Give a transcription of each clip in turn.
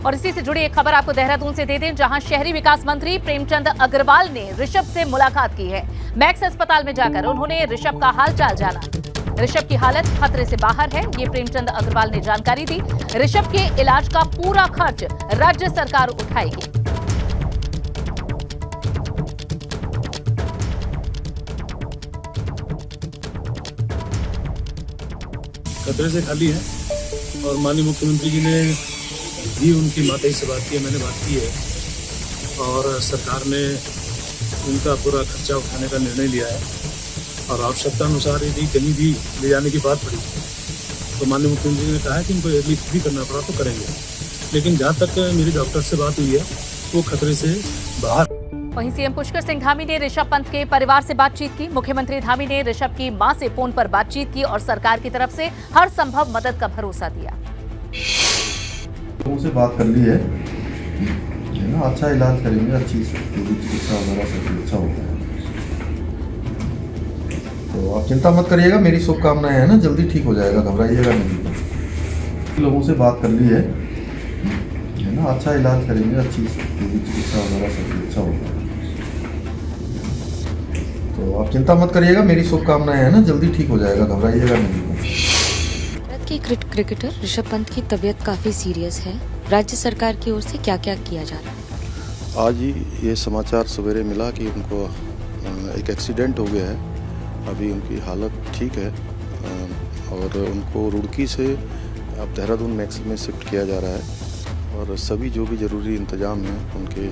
और इसी से जुड़ी एक खबर आपको देहरादून से दे दें, जहां शहरी विकास मंत्री प्रेमचंद अग्रवाल ने ऋषभ से मुलाकात की है। मैक्स अस्पताल में जाकर उन्होंने ऋषभ का हालचाल जाना। ऋषभ की हालत खतरे से बाहर है, ये प्रेमचंद अग्रवाल ने जानकारी दी। ऋषभ के इलाज का पूरा खर्च राज्य सरकार उठाएगी। खतरे से खाली है और माननीय मुख्यमंत्री जी ने भी उनकी माताजी से बात की है, मैंने बात की है और सरकार ने उनका पूरा खर्चा उठाने का निर्णय लिया है और आवश्यकता अनुसार यदि कहीं भी ले जाने की बात पड़ी तो माननीय मुख्यमंत्री जी ने कहा है कि इनको एडमिट भी करना पड़ा तो करेंगे, लेकिन जहाँ तक मेरी डॉक्टर से बात हुई है वो खतरे से बाहर। वहीं सीएम पुष्कर सिंह धामी ने ऋषभ पंत के परिवार से बातचीत की। मुख्यमंत्री धामी ने ऋषभ की मां से फोन पर बातचीत की और सरकार की तरफ से हर संभव मदद का भरोसा दिया। लोगों से बात कर ली है ना, अच्छा इलाज करेंगे, अच्छी चिकित्सा वगैरह सब अच्छा होगा। तो आप चिंता मत करिएगा, मेरी शुभकामनाएं हैं ना, जल्दी ठीक हो जाएगा, घबराइएगा नहीं। लोगों से बात कर ली है ना, अच्छा इलाज करेंगे, अच्छी चिकित्सा वगैरह सब अच्छा होगा। तो आप चिंता मत करिएगा, मेरी शुभकामनाएं हैं ना, जल्दी ठीक हो जाएगा, घबराइएगा नहीं। भारत के क्रिकेटर ऋषभ पंत की तबीयत काफी सीरियस है, राज्य सरकार की ओर से क्या क्या किया जा रहा है? आज ही ये समाचार सवेरे मिला कि उनको एक एक्सीडेंट हो गया है। अभी उनकी हालत ठीक है और उनको रुड़की से अब देहरादून मैक्स में शिफ्ट किया जा रहा है और सभी जो भी ज़रूरी इंतजाम हैं उनके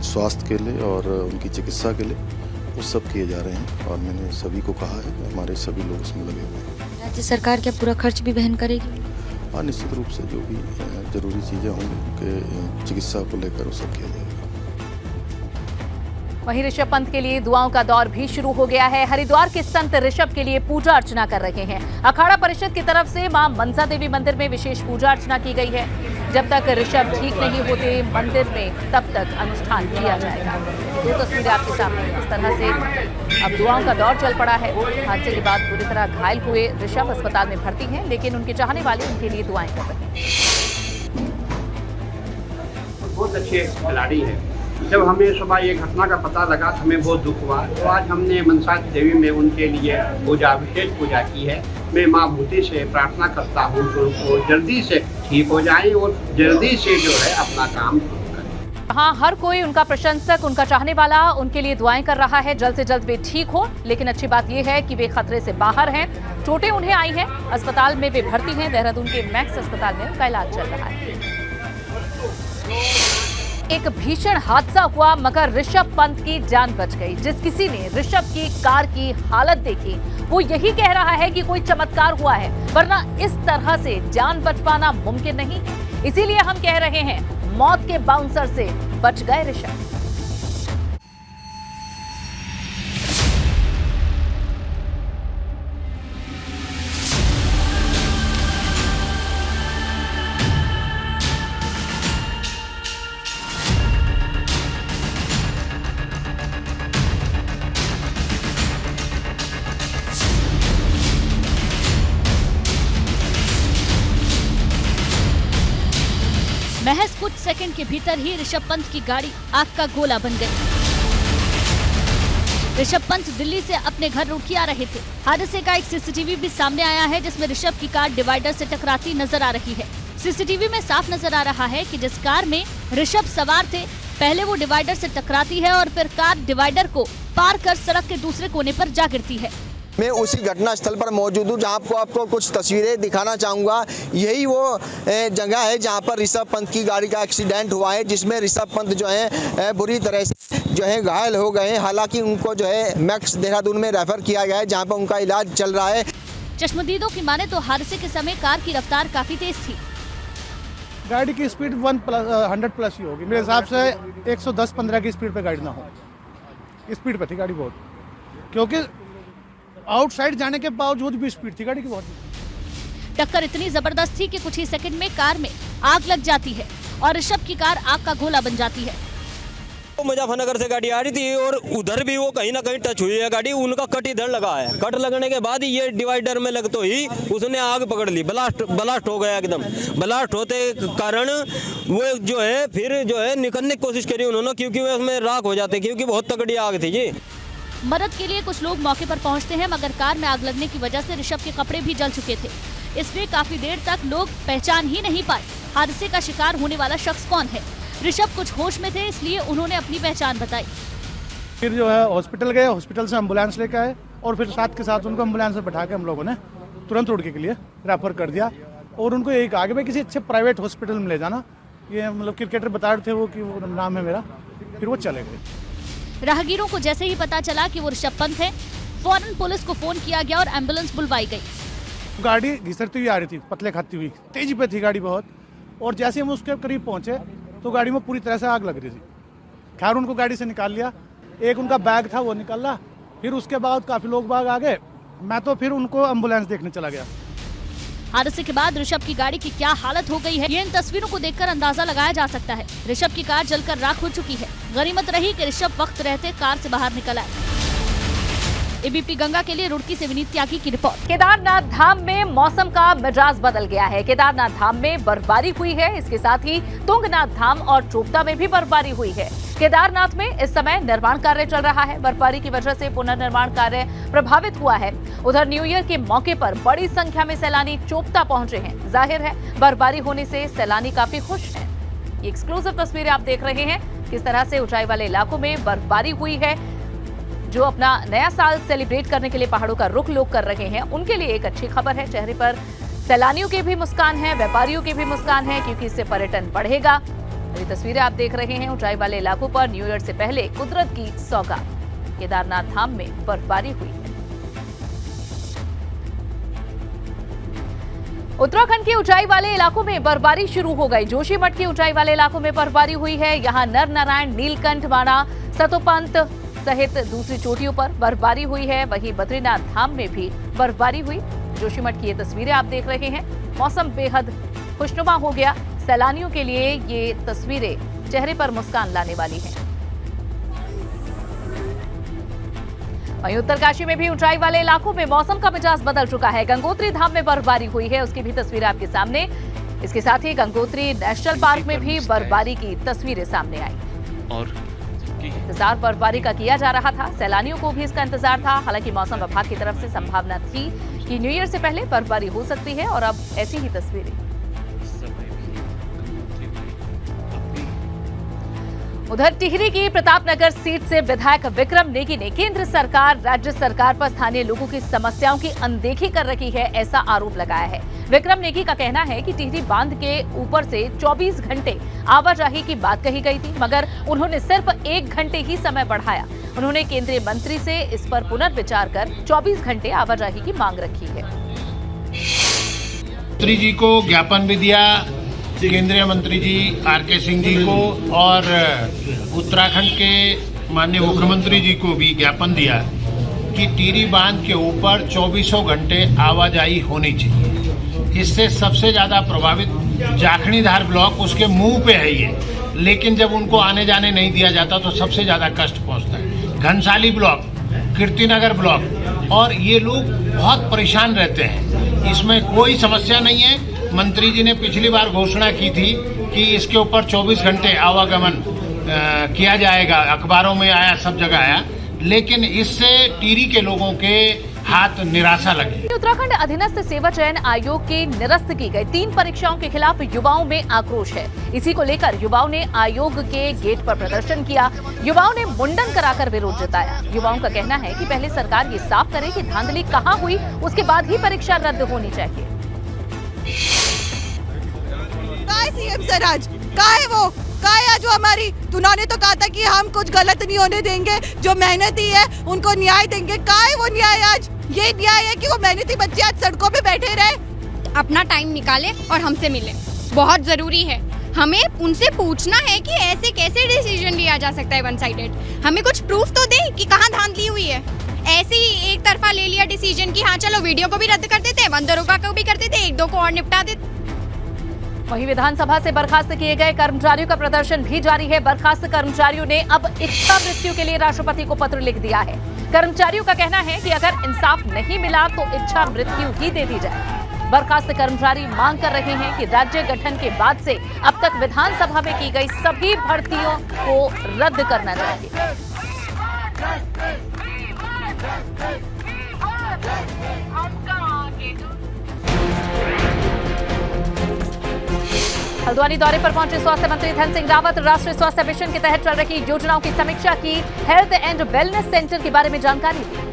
स्वास्थ्य के लिए और उनकी चिकित्सा के लिए वो सब किए जा रहे हैं और मैंने सभी को कहा है, हमारे सभी लोग इसमें लगे हुए हैं। राज्य सरकार क्या पूरा खर्च भी वहन करेगी? हाँ, निश्चित रूप से जो भी ज़रूरी चीज़ें होंगी उनके चिकित्सा को लेकर वो सब किया जाएगा। वहीं ऋषभ पंत के लिए दुआओं का दौर भी शुरू हो गया है। हरिद्वार के संत ऋषभ के लिए पूजा अर्चना कर रहे हैं। अखाड़ा परिषद की तरफ से मां मनसा देवी मंदिर में विशेष पूजा अर्चना की गई है। जब तक ऋषभ ठीक नहीं होते मंदिर में तब तक अनुष्ठान किया जाएगा। दो तस्वीरें आपके सामने, इस तरह से अब दुआओं का दौर चल पड़ा है। हादसे के बाद पूरी तरह घायल हुए ऋषभ अस्पताल में भर्ती हैं, लेकिन उनके चाहने वाले उनके लिए दुआएं कर रहे हैं। बहुत अच्छे खिलाड़ी है। जब हमें सुबह ये घटना का पता लगा तो हमें बहुत दुख हुआ, तो आज हमने मनसा देवी में उनके लिए पूजा, विशेष पूजा की है। मैं माँ भूति से प्रार्थना करता हूँ कि उनको जल्दी से ठीक हो जाए और जल्दी से जो है अपना काम शुरू करें। हाँ, हर कोई उनका प्रशंसक, उनका चाहने वाला उनके लिए दुआएं कर रहा है, जल्द से जल्द वे ठीक हो। लेकिन अच्छी बात यह है कि वे खतरे से बाहर हैं, चोटें उन्हें आई हैं, अस्पताल में वे भर्ती हैं। देहरादून के मैक्स अस्पताल में उनका इलाज चल रहा है। एक भीषण हादसा हुआ मगर ऋषभ पंत की जान बच गई। जिस किसी ने ऋषभ की कार की हालत देखी वो यही कह रहा है कि कोई चमत्कार हुआ है, वरना इस तरह से जान बच पाना मुमकिन नहीं। इसीलिए हम कह रहे हैं, मौत के बाउंसर से बच गए ऋषभ। महज कुछ सेकंड के भीतर ही ऋषभ पंत की गाड़ी आग का गोला बन गई। ऋषभ पंत दिल्ली से अपने घर रुड़की आ रहे थे। हादसे का एक सीसीटीवी भी सामने आया है, जिसमें ऋषभ की कार डिवाइडर से टकराती नजर आ रही है। सीसीटीवी में साफ नजर आ रहा है कि जिस कार में ऋषभ सवार थे, पहले वो डिवाइडर से टकराती है और फिर कार डिवाइडर को पार कर सड़क के दूसरे कोने पर जा गिरती है। मैं उसी घटना स्थल पर मौजूद हूँ, जहाँ आपको कुछ तस्वीरें दिखाना चाहूँगा। यही वो जगह है जहाँ पर ऋषभ पंत की गाड़ी का एक्सीडेंट हुआ है, जिसमें ऋषभ पंत जो है बुरी तरह से जो है घायल हो गए हैं। हालांकि उनको जो है मैक्स देहरादून में रेफर किया गया है, जहाँ पर उनका इलाज चल रहा है। चश्मदीदों की माने तो हादसे के समय कार की रफ्तार काफी तेज थी। गाड़ी की स्पीड 100+ ही होगी मेरे हिसाब से। 110-15 की स्पीड पे गाड़ी ना हो, स्पीड पे थी गाड़ी बहुत, क्योंकि आउटसाइड जाने के बावजूद भी स्पीड थी गाड़ी की बहुत। टक्कर इतनी जबरदस्त थी कि कुछ ही सेकंड में कार में आग लग जाती है और ऋषभ की कार आग का गोला बन जाती है। मुजफ्फरनगर से गाड़ी आ रही थी और उधर भी वो कहीं ना कहीं टच हुई है गाड़ी, उनका कट इधर लगा है। कट लगने के बाद ये डिवाइडर में लगते ही उसने आग पकड़ ली, ब्लास्ट हो गया एकदम। ब्लास्ट होते कारण वो जो है फिर जो है निकलने की कोशिश करी उन्होंने, क्योंकि वो उसमें राख हो जाते, क्योंकि बहुत तगड़ी आग थी जी। मदद के लिए कुछ लोग मौके पर पहुंचते हैं, मगर कार में आग लगने की वजह से ऋषभ के कपड़े भी जल चुके थे। इसलिए काफी देर तक लोग पहचान ही नहीं पाए हादसे का शिकार होने वाला शख्स कौन है। ऋषभ कुछ होश में थे, इसलिए उन्होंने अपनी पहचान बताई। फिर जो है हॉस्पिटल गए, हॉस्पिटल से एम्बुलेंस लेके आए और फिर साथ के साथ उनको एम्बुलेंस में बैठा के हम लोगों ने तुरंत रुड़की के लिए रेफर कर दिया और उनको यही कहा कि भाई किसी अच्छे प्राइवेट हॉस्पिटल में ले जाना। ये मतलब क्रिकेटर बता रहे थे वो कि वो नाम है मेरा, फिर वो चले गए। राहगीरों को जैसे ही पता चला कि वो ऋषभ पंत है, फौरन पुलिस को फोन किया गया और एम्बुलेंस बुलवाई गई। गाड़ी घिसरती हुई आ रही थी, पतले खाती हुई, तेजी पे थी गाड़ी बहुत, और जैसे हम उसके करीब पहुंचे तो गाड़ी में पूरी तरह से आग लग रही थी। खैर उनको गाड़ी से निकाल लिया, एक उनका बैग था वो निकाला, फिर उसके बाद काफी लोग बाग आ गए। मैं तो फिर उनको एम्बुलेंस देखने चला गया। हादसे के बाद ऋषभ की गाड़ी की क्या हालत हो गई है, ये इन तस्वीरों को देखकर अंदाजा लगाया जा सकता है। ऋषभ की कार जलकर राख हो चुकी है। गनीमत रही कि ऋषभ वक्त रहते कार से बाहर निकल आए। एबीपी गंगा के लिए रुड़की से विनीत त्यागी की रिपोर्ट। केदारनाथ धाम में मौसम का मिजाज बदल गया है। केदारनाथ धाम में बर्फबारी हुई है, इसके साथ ही तुंगनाथ धाम और चोपता में भी बर्फबारी हुई है। केदारनाथ में इस समय निर्माण कार्य चल रहा है। बर्फबारी की वजह से पुनर्निर्माण कार्य प्रभावित हुआ है। उधर न्यू ईयर के मौके पर बड़ी संख्या में सैलानी चोपता पहुंचे हैं। जाहिर है बर्फबारी होने से सैलानी काफी खुश हैं। ये एक्सक्लूसिव तस्वीरें आप देख रहे हैं, किस तरह से ऊंचाई वाले इलाकों में बर्फबारी हुई है। जो अपना नया साल सेलिब्रेट करने के लिए पहाड़ों का रुख लोग कर रहे हैं, उनके लिए एक अच्छी खबर है। चेहरे पर सैलानियों के भी मुस्कान है, व्यापारियों के भी मुस्कान है, क्योंकि इससे पर्यटन बढ़ेगा। ये तस्वीरें आप देख रहे हैं ऊंचाई वाले इलाकों पर न्यू ईयर से पहले कुदरत की सौगात। केदारनाथ धाम में बर्फबारी हुई है। उत्तराखंड के ऊंचाई वाले इलाकों में बर्फबारी शुरू हो गई। जोशीमठ के ऊंचाई वाले इलाकों में बर्फबारी हुई है। यहाँ नर नारायण, नीलकंठ बाड़ा, सतोपंत सहित दूसरी चोटियों पर बर्फबारी हुई है। वहीं बद्रीनाथ धाम में भी बर्फबारी हुई। जोशीमठ की ये तस्वीरें आप देख रहे हैं। मौसम बेहद खुशनुमा हो गया। सैलानियों के लिए ये तस्वीरें चेहरे पर मुस्कान लाने वाली हैं। वहीं उत्तरकाशी में भी ऊंचाई वाले इलाकों में मौसम का मिजाज बदल चुका है। गंगोत्री धाम में बर्फबारी हुई है, उसकी भी तस्वीरें आपके सामने। इसके साथ ही गंगोत्री नेशनल पार्क में भी बर्फबारी की तस्वीरें सामने आई और इंतजार बर्फबारी का किया जा रहा था। सैलानियों को भी इसका इंतजार था। हालांकि मौसम विभाग की तरफ से संभावना थी कि न्यू ईयर से पहले बर्फबारी हो सकती है और अब ऐसी ही तस्वीरें। उधर टिहरी की प्रतापनगर सीट से विधायक विक्रम नेगी ने केंद्र सरकार, राज्य सरकार पर स्थानीय लोगों की समस्याओं की अनदेखी कर रही है, ऐसा आरोप लगाया है। विक्रम नेगी का कहना है कि टिहरी बांध के ऊपर से 24 घंटे आवाजाही की बात कही गई थी, मगर उन्होंने सिर्फ 1 घंटे ही समय बढ़ाया। उन्होंने केंद्रीय मंत्री से इस पर पुनर्विचार कर 24 घंटे आवाजाही की मांग रखी है। मंत्री जी को ज्ञापन भी दिया, केंद्रीय मंत्री जी आर.के. सिंह जी को, और उत्तराखंड के माननीय मुख्यमंत्री जी को भी ज्ञापन दिया कि टिहरी बांध के ऊपर 24 घंटे आवाजाही होनी चाहिए। इससे सबसे ज्यादा प्रभावित जाखणीधार ब्लॉक, उसके मुंह पे है ये, लेकिन जब उनको आने जाने नहीं दिया जाता तो सबसे ज्यादा कष्ट पहुंचता है। घनसाली ब्लॉक, कीर्तिनगर ब्लॉक, और ये लोग बहुत परेशान रहते हैं। इसमें कोई समस्या नहीं है। मंत्री जी ने पिछली बार घोषणा की थी कि इसके ऊपर 24 घंटे आवागमन किया जाएगा, अखबारों में आया, सब जगह आया, लेकिन इससे टिहरी के लोगों के हाथ निराशा लगी। उत्तराखंड अधीनस्थ सेवा चयन आयोग की निरस्त की गई 3 परीक्षाओं के खिलाफ युवाओं में आक्रोश है। इसी को लेकर युवाओं ने आयोग के गेट पर प्रदर्शन किया। युवाओं ने मुंडन कराकर विरोध जताया। युवाओं का कहना है कि पहले सरकार ये साफ करे कि धांधली कहां हुई, उसके बाद ही परीक्षा रद्द होनी चाहिए। सीएम सर आज कहाँ है वो? कहाँ है जो हमारी, उन्होंने तो कहा था कि हम कुछ गलत नहीं होने देंगे, जो मेहनती है उनको न्याय देंगे। कहाँ है वो न्याय आज? ये न्याय है कि वो मेहनती बच्चे आज सड़कों पे बैठे रहे। अपना टाइम निकाले और हमसे मिले, बहुत जरूरी है। हमें उनसे पूछना है कि ऐसे कैसे डिसीजन लिया जा सकता है वन साइडेड। हमें कुछ प्रूफ तो दे कि कहाँ धांधली हुई है। ऐसे ही एक तरफा ले लिया डिसीजन कि हाँ चलो वीडियो को भी रद्द कर देते, वन दरोगा को भी कर देते, 1-2 को और निपटा देते। वहीं विधानसभा से बर्खास्त किए गए कर्मचारियों का प्रदर्शन भी जारी है। बर्खास्त कर्मचारियों ने अब इच्छा मृत्यु के लिए राष्ट्रपति को पत्र लिख दिया है। कर्मचारियों का कहना है कि अगर इंसाफ नहीं मिला तो इच्छा मृत्यु ही दे दी जाए। बर्खास्त कर्मचारी मांग कर रहे हैं कि राज्य गठन के बाद से अब तक विधानसभा में की गई सभी भर्तियों को रद्द करना चाहिए। हल्द्वानी दौरे पर पहुंचे स्वास्थ्य मंत्री धन सिंह रावत। राष्ट्रीय स्वास्थ्य मिशन के तहत चल रही योजनाओं की समीक्षा की। हेल्थ एंड वेलनेस सेंटर के बारे में जानकारी दी।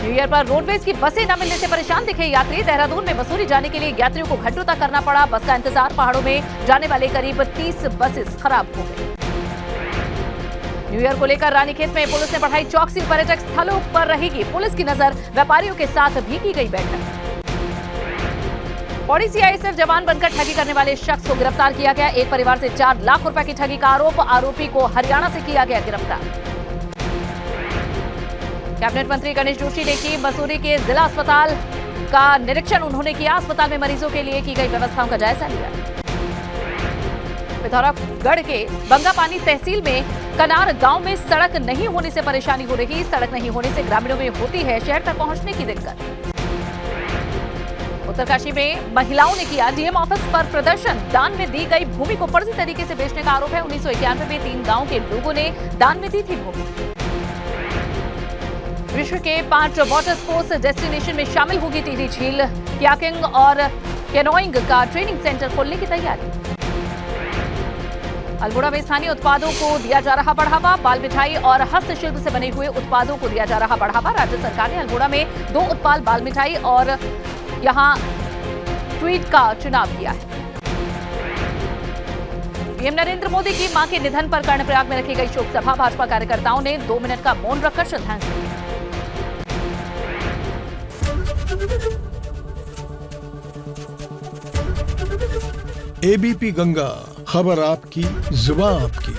न्यू ईयर पर रोडवेज की बसें न मिलने से परेशान दिखे यात्री। देहरादून में मसूरी जाने के लिए यात्रियों को घंटों तक करना पड़ा बस का इंतजार। पहाड़ों में जाने वाले करीब 30 बसेस खराब हो गई। न्यू ईयर को लेकर रानीखेत में पुलिस ने बढ़ाई चौकसी। पर्यटक स्थलों पर रहेगी पुलिस की नजर। व्यापारियों के साथ भी की गई बैठक। पौड़ी सीआईएसएफ जवान बनकर ठगी करने वाले शख्स को गिरफ्तार किया गया। एक परिवार से 4 लाख रुपए की ठगी का आरोप। आरोपी को हरियाणा से किया गया गिरफ्तार। कैबिनेट मंत्री गणेश जोशी ने की मसूरी के जिला अस्पताल का निरीक्षण। उन्होंने किया अस्पताल में मरीजों के लिए की गई व्यवस्थाओं का जायजा लिया। पिथौरागढ़ के बंगापानी तहसील में कनार गांव में सड़क नहीं होने से परेशानी हो रही। सड़क नहीं होने से ग्रामीणों में होती है शहर तक पहुंचने की दिक्कत। उत्तरकाशी में महिलाओं ने किया डीएम ऑफिस पर प्रदर्शन। दान में दी गई भूमि को फर्जी तरीके से बेचने का आरोप है। 1991 में 3 गांव के लोगों ने दान में दी थी भूमि। विश्व के 5 वाटर स्पोर्ट्स डेस्टिनेशन में शामिल होगी टिहरी झील। कयाकिंग और कैनोइंग का ट्रेनिंग सेंटर खोलने की तैयारी। अल्मोड़ा में स्थानीय उत्पादों को दिया जा रहा बढ़ावा। बाल मिठाई और हस्तशिल्प से बने हुए उत्पादों को दिया जा रहा बढ़ावा। राज्य सरकार ने अल्मोड़ा में 2 उत्पाद बाल मिठाई और यहां ट्वीट का चुनाव किया है। पीएम नरेंद्र मोदी की मां के निधन पर कर्णप्रयाग में रखी गई शोक सभा। भाजपा कार्यकर्ताओं ने 2 मिनट का मौन रखकर श्रद्धांजलि दी। एबीपी गंगा, खबर आपकी, जुबान आपकी।